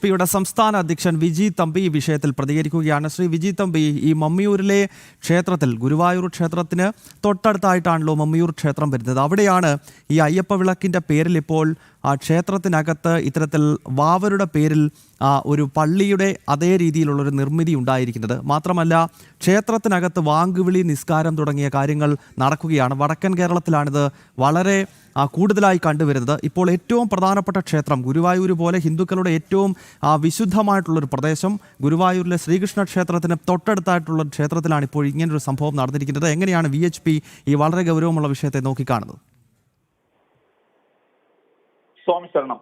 പിയുടെ സംസ്ഥാന അധ്യക്ഷൻ വിജി തമ്പി ഈ വിഷയത്തിൽ പ്രതികരിക്കുകയാണ്. ശ്രീ വിജി തമ്പി, ഈ മമ്മിയൂരിലെ ക്ഷേത്രത്തിൽ, ഗുരുവായൂർ ക്ഷേത്രത്തിന് തൊട്ടടുത്തായിട്ടാണല്ലോ മമ്മിയൂർ ക്ഷേത്രം വരുന്നത്. അവിടെയാണ് ഈ അയ്യപ്പ വിളക്കിൻ്റെ പേരിൽ ഇപ്പോൾ ആ ക്ഷേത്രത്തിനകത്ത് ഇത്തരത്തിൽ വാവരുടെ പേരിൽ ഒരു പള്ളിയുടെ അതേ രീതിയിലുള്ളൊരു നിർമ്മിതി ഉണ്ടായിരിക്കുന്നത്. മാത്രമല്ല, ക്ഷേത്രത്തിനകത്ത് വാങ്കുവിളി, നിസ്കാരം തുടങ്ങിയ കാര്യങ്ങൾ നടക്കുകയാണ്. വടക്കൻ കേരളത്തിലാണിത് വളരെ കൂടുതലായി കണ്ടുവരുന്നത്. ഇപ്പോൾ ഏറ്റവും പ്രധാനപ്പെട്ട ക്ഷേത്രം ഗുരുവായൂർ പോലെ ഹിന്ദുക്കളുടെ ഏറ്റവും വിശുദ്ധമായിട്ടുള്ളൊരു പ്രദേശം ഗുരുവായൂരിലെ ശ്രീകൃഷ്ണ ക്ഷേത്രത്തിന് തൊട്ടടുത്തായിട്ടുള്ള ക്ഷേത്രത്തിലാണ് ഇപ്പോൾ ഇങ്ങനൊരു സംഭവം നടന്നിരിക്കുന്നത്. എങ്ങനെയാണ് VHP ഈ വളരെ ഗൗരവമുള്ള വിഷയത്തെ നോക്കിക്കാണുന്നത്? സ്വാമി ശരണം.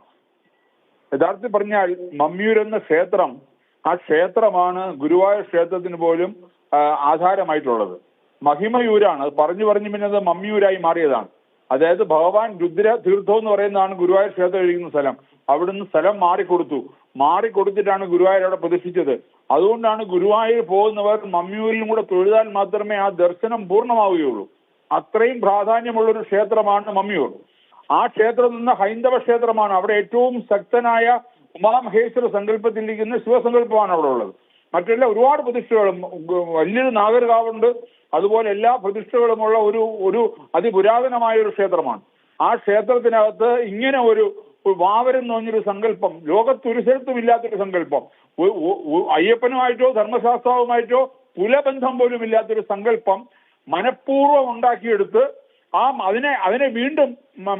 യഥാർത്ഥത്തിൽ പറഞ്ഞാൽ മമ്മിയൂർ എന്ന ക്ഷേത്രം, ആ ക്ഷേത്രമാണ് ഗുരുവായൂർ ക്ഷേത്രത്തിന് പോലും ആധാരമായിട്ടുള്ളത്. മഹിമയൂരാണ്. പറഞ്ഞു പിന്നെ അത് മമ്മിയൂരായി മാറിയതാണ്. അതായത് ഭഗവാൻ രുദ്ര തീർത്ഥം എന്ന് പറയുന്നതാണ് ഗുരുവായൂർ ക്ഷേത്രം ഇരിക്കുന്ന സ്ഥലം. അവിടുന്ന് സ്ഥലം മാറിക്കൊടുത്തിട്ടാണ് ഗുരുവായൂർ അവിടെ പ്രതിഷ്ഠിച്ചത്. അതുകൊണ്ടാണ് ഗുരുവായൂർ പോകുന്നവർ മമ്മിയൂരിലും കൂടെ തൊഴുതാൽ മാത്രമേ ആ ദർശനം പൂർണ്ണമാവുകയുള്ളൂ. അത്രയും പ്രാധാന്യമുള്ളൊരു ക്ഷേത്രമാണ് മമ്മിയൂർ. ആ ക്ഷേത്രം നിന്ന് ഹൈന്ദവ ക്ഷേത്രമാണ്. അവിടെ ഏറ്റവും ശക്തനായ ഉമാമഹേശ്വര സങ്കല്പത്തിലിരിക്കുന്ന ശിവസങ്കല്പമാണ് അവിടെ ഉള്ളത്. മറ്റെല്ലാം ഒരുപാട് പ്രതിഷ്ഠകളും, വലിയൊരു നാഗർകാവുണ്ട്. അതുപോലെ എല്ലാ പ്രതിഷ്ഠകളുമുള്ള ഒരു അതിപുരാതനമായ ഒരു ക്ഷേത്രമാണ്. ആ ക്ഷേത്രത്തിനകത്ത് ഇങ്ങനെ ഒരു വാവരെന്ന് പറഞ്ഞൊരു സങ്കല്പം ലോകത്തൊരു സ്ഥലത്തും ഇല്ലാത്തൊരു സങ്കല്പം, അയ്യപ്പനുമായിട്ടോ ധർമ്മശാസ്താവുമായിട്ടോ കുലബന്ധം പോലും ഇല്ലാത്തൊരു സങ്കല്പം മനഃപൂർവ്വം ഉണ്ടാക്കിയെടുത്ത് അതിനെ വീണ്ടും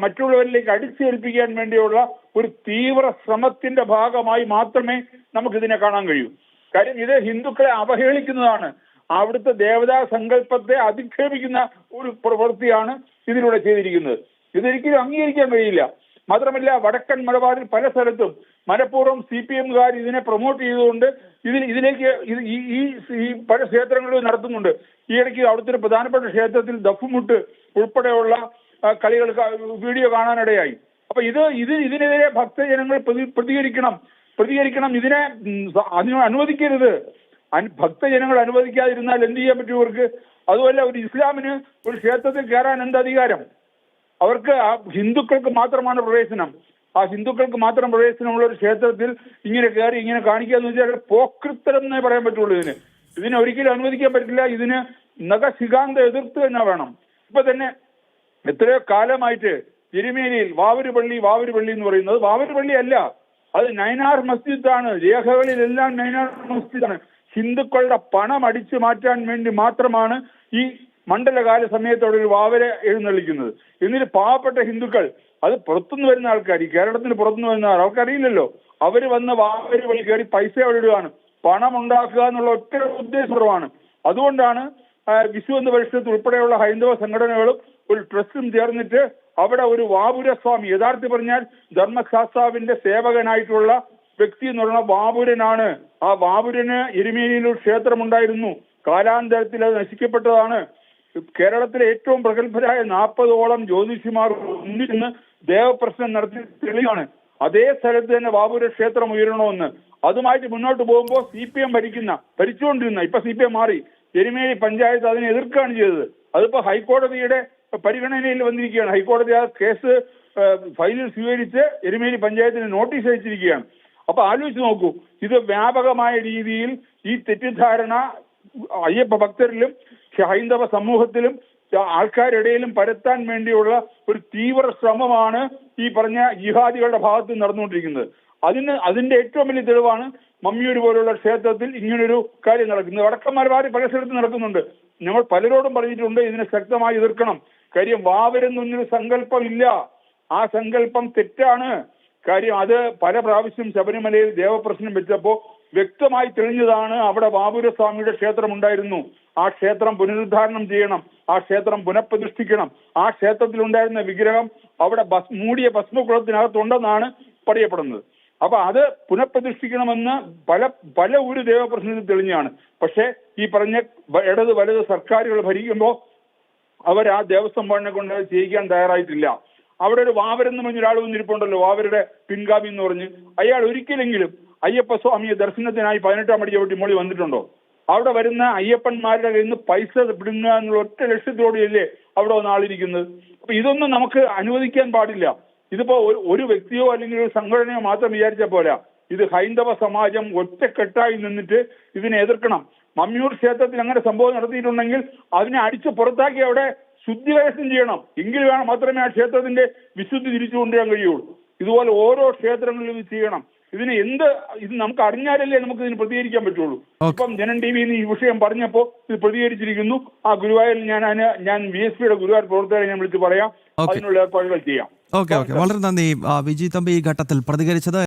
മറ്റുള്ളവരിലേക്ക് അടിച്ചേൽപ്പിക്കാൻ വേണ്ടിയുള്ള ഒരു തീവ്ര ശ്രമത്തിന്റെ ഭാഗമായി മാത്രമേ നമുക്കിതിനെ കാണാൻ കഴിയൂ. കാര്യം ഇത് ഹിന്ദുക്കളെ അവഹേളിക്കുന്നതാണ്. അവിടുത്തെ ദേവതാ സങ്കല്പത്തെ അധിക്ഷേപിക്കുന്ന ഒരു പ്രവൃത്തിയാണ് ഇതിലൂടെ ചെയ്തിരിക്കുന്നത്. ഇതൊരിക്കലും അംഗീകരിക്കാൻ കഴിയില്ല. മാത്രമല്ല, വടക്കൻ മലബാറിൽ പല സ്ഥലത്തും മനഃപൂർവ്വം CPM-കാർ ഇതിനെ പ്രൊമോട്ട് ചെയ്തുകൊണ്ട് ഇതിലേക്ക് ഈ പല ക്ഷേത്രങ്ങളിലും നടത്തുന്നുണ്ട്. ഈ ഇടയ്ക്ക് അവിടുത്തെ ഒരു പ്രധാനപ്പെട്ട ക്ഷേത്രത്തിൽ ദഫുമുട്ട് ഉൾപ്പെടെയുള്ള കളികൾ വീഡിയോ കാണാനിടയായി. അപ്പൊ ഇതിനെതിരെ ഭക്തജനങ്ങൾ പ്രതികരിക്കണം. ഇതിനെ അനുവദിക്കരുത്. ഭക്തജനങ്ങൾ അനുവദിക്കാതിരുന്നാൽ എന്ത് ചെയ്യാൻ പറ്റും ഇവർക്ക്? അതുമല്ല, ഒരു ഇസ്ലാമിന് ഒരു ക്ഷേത്രത്തിൽ കയറാൻ എന്ത് അധികാരം? അവർക്ക് ഹിന്ദുക്കൾക്ക് മാത്രമാണ് പ്രവേശനം. ആ ഹിന്ദുക്കൾക്ക് മാത്രം പ്രവേശനമുള്ള ഒരു ക്ഷേത്രത്തിൽ ഇങ്ങനെ കയറി ഇങ്ങനെ കാണിക്കാന്ന് വെച്ചാൽ പോക്രിത്തരം എന്നേ പറയാൻ പറ്റുള്ളൂ. ഇതിനെ ഒരിക്കലും അനുവദിക്കാൻ പറ്റില്ല. ഇതിന് നഖശിഖാന്ത എതിർത്ത് തന്നെ വേണം. ഇപ്പൊ തന്നെ എത്രയോ കാലമായിട്ട് എരുമേലിയിൽ വാവൂര് പള്ളി എന്ന് പറയുന്നത് വാവൂര് പള്ളി അല്ല, അത് നൈനാർ മസ്ജിദാണ്. രേഖകളിലെല്ലാം നൈനാർ മസ്ജിദാണ്. ഹിന്ദുക്കളുടെ പണം അടിച്ചു മാറ്റാൻ വേണ്ടി മാത്രമാണ് ഈ മണ്ഡലകാല സമയത്തോടെ ഒരു വാവരെ എഴുന്നള്ളിക്കുന്നത്. എന്നിട്ട് പാവപ്പെട്ട ഹിന്ദുക്കൾ, അത് പുറത്തുനിന്ന് വരുന്ന ആൾക്കാർ, ഈ കേരളത്തിന് പുറത്തുനിന്ന് വരുന്ന ആൾക്കറിയില്ലല്ലോ, അവര് വന്ന് വാവര് വഴി കയറി പൈസ അവിടെ ഇടുകയാണ്. പണം ഉണ്ടാക്കുക എന്നുള്ള ഒറ്റ ഉദ്ദേശപരമാണ്. അതുകൊണ്ടാണ് വിശ്വ ഹിന്ദു പരിഷത്ത് ഉൾപ്പെടെയുള്ള ഹൈന്ദവ സംഘടനകളും ഒരു ട്രസ്റ്റും ചേർന്നിട്ട് അവിടെ ഒരു വാവൂരസ്വാമി, യഥാർത്ഥത്തിൽ പറഞ്ഞാൽ ധർമ്മശാസ്താവിന്റെ സേവകനായിട്ടുള്ള വ്യക്തി എന്ന് പറയുന്ന വാവൂരനാണ്. ആ വാവൂരന് എരുമേലിയിൽ ഒരു ക്ഷേത്രമുണ്ടായിരുന്നു. കാലാന്തരത്തിൽ അത് നശിക്കപ്പെട്ടതാണ്. കേരളത്തിലെ ഏറ്റവും പ്രഗത്ഭരായ 40ഓളം ജ്യോതിഷിമാർ ഒന്നിരുന്ന് ദേവപ്രശ്നം നടത്തി തെളിവാണ്. അതേ സ്ഥലത്ത് തന്നെ വാവൂര ക്ഷേത്രം ഉയരണമെന്ന്. അതുമായിട്ട് മുന്നോട്ട് പോകുമ്പോൾ CPM ഭരിച്ചുകൊണ്ടിരുന്ന, ഇപ്പൊ CPM മാറി, എരുമേലി പഞ്ചായത്ത് അതിനെ എതിർക്കുകയാണ് ചെയ്തത്. അതിപ്പോ ഹൈക്കോടതിയുടെ പരിഗണനയിൽ വന്നിരിക്കുകയാണ്. ഹൈക്കോടതി ആ കേസ് ഫയലിൽ സ്വീകരിച്ച് എരുമേലി പഞ്ചായത്തിന് നോട്ടീസ് അയച്ചിരിക്കുകയാണ്. അപ്പൊ ആലോചിച്ച് നോക്കൂ, ഇത് വ്യാപകമായ രീതിയിൽ ഈ തെറ്റിദ്ധാരണ അയ്യപ്പ ഭക്തരിലും ഹൈന്ദവ സമൂഹത്തിലും ആൾക്കാരിടയിലും പരത്താൻ വേണ്ടിയുള്ള ഒരു തീവ്ര ശ്രമമാണ് ഈ പറഞ്ഞ ജിഹാദികളുടെ ഭാഗത്ത് നടന്നുകൊണ്ടിരിക്കുന്നത്. അതിന്റെ ഏറ്റവും വലിയ തെളിവാണ് മമ്മിയൂർ പോലുള്ള ക്ഷേത്രത്തിൽ ഇങ്ങനൊരു കാര്യം നടക്കുന്നത്. വടക്കൻ മലബാറിൽ പല സ്ഥലത്തും നടക്കുന്നുണ്ട്. നമ്മൾ പലരോടും പറഞ്ഞിട്ടുണ്ട് ഇതിനെ ശക്തമായി എതിർക്കണം. കാര്യം വാവരെന്നൊന്നൊരു സങ്കല്പം ഇല്ല. ആ സങ്കല്പം തെറ്റാണ്. കാര്യം അത് പല പ്രാവശ്യം ശബരിമലയിൽ ദേവപ്രശ്നം വെച്ചപ്പോൾ വ്യക്തമായി തെളിഞ്ഞതാണ്. അവിടെ വാവൂരസ്വാമിയുടെ ക്ഷേത്രം ഉണ്ടായിരുന്നു. ആ ക്ഷേത്രം പുനരുദ്ധാരണം ചെയ്യണം. ആ ക്ഷേത്രം പുനഃപ്രതിഷ്ഠിക്കണം. ആ ക്ഷേത്രത്തിലുണ്ടായിരുന്ന വിഗ്രഹം അവിടെ മൂടിയ ഭസ്മകുളത്തിനകത്തുണ്ടെന്നാണ് പറയപ്പെടുന്നത്. അപ്പൊ അത് പുനഃപ്രതിഷ്ഠിക്കണമെന്ന് പല ഒരു ദേവപ്രശ്നത്തിൽ തെളിഞ്ഞാണ്. പക്ഷെ ഈ പറഞ്ഞ ഇടത് വലത് സർക്കാരുകൾ ഭരിക്കുമ്പോൾ അവർ ആ ദേവസ്വം ബോർഡിനെ കൊണ്ട് അത് ചെയ്യിക്കാൻ തയ്യാറായിട്ടില്ല. അവിടെ ഒരു വാവരെന്ന് പറഞ്ഞ ഒരാൾ വന്നിരിപ്പുണ്ടല്ലോ, വാവരുടെ പിൻഗാമി എന്ന് പറഞ്ഞ്. അയാൾ ഒരിക്കലെങ്കിലും അയ്യപ്പസ്വാമിയെ ദർശനത്തിനായി 18-ാം പടി ചവിട്ടി മോളി വന്നിട്ടുണ്ടോ? അവിടെ വരുന്ന അയ്യപ്പന്മാരുടെ കയ്യിൽ നിന്ന് പൈസ പിടുങ്ങുക എന്നുള്ള ഒറ്റ ലക്ഷ്യത്തോടെയല്ലേ അവിടെ വന്ന ആളിരിക്കുന്നത്. അപ്പൊ ഇതൊന്നും നമുക്ക് അനുവദിക്കാൻ പാടില്ല. ഇതിപ്പോ ഒരു വ്യക്തിയോ അല്ലെങ്കിൽ ഒരു സംഘടനയോ മാത്രം വിചാരിച്ച പോരാ. ഇത് ഹൈന്ദവ സമാജം ഒറ്റക്കെട്ടായി നിന്നിട്ട് ഇതിനെ എതിർക്കണം. മമ്മിയൂർ ക്ഷേത്രത്തിൽ അങ്ങനെ സംഭവം നടത്തിയിട്ടുണ്ടെങ്കിൽ അതിനെ അടിച്ച് പുറത്താക്കി അവിടെ ശുദ്ധികലശം ചെയ്യണം. എങ്കിൽ മാത്രമേ ആ ക്ഷേത്രത്തിന്റെ വിശുദ്ധി തിരിച്ചു കൊണ്ടുവരാൻ കഴിയുള്ളൂ. ഇതുപോലെ ഓരോ ക്ഷേത്രങ്ങളിലും ഇത് ചെയ്യണം. ഇത് നമുക്ക് അറിഞ്ഞാലല്ലേ നമുക്ക് ഇതിന് പ്രതികരിക്കാൻ പറ്റുള്ളൂ. ഇപ്പം ജനൻ ടി വിയിൽ ഈ വിഷയം പറഞ്ഞപ്പോൾ ഇത് പ്രതികരിച്ചിരിക്കുന്നു. ആ ഗുരുവായൂരിൽ ഞാൻ VSP യുടെ ഗുരുവായൂർ പ്രവർത്തകരെ ഞാൻ വിളിച്ച് പറയാം, അതിനുള്ള ഏർപ്പാടുകൾ ചെയ്യാം. ഓക്കെ വളരെ നന്ദി വിജി തമ്പി ഈ ഘട്ടത്തിൽ പ്രതികരിച്ചത്.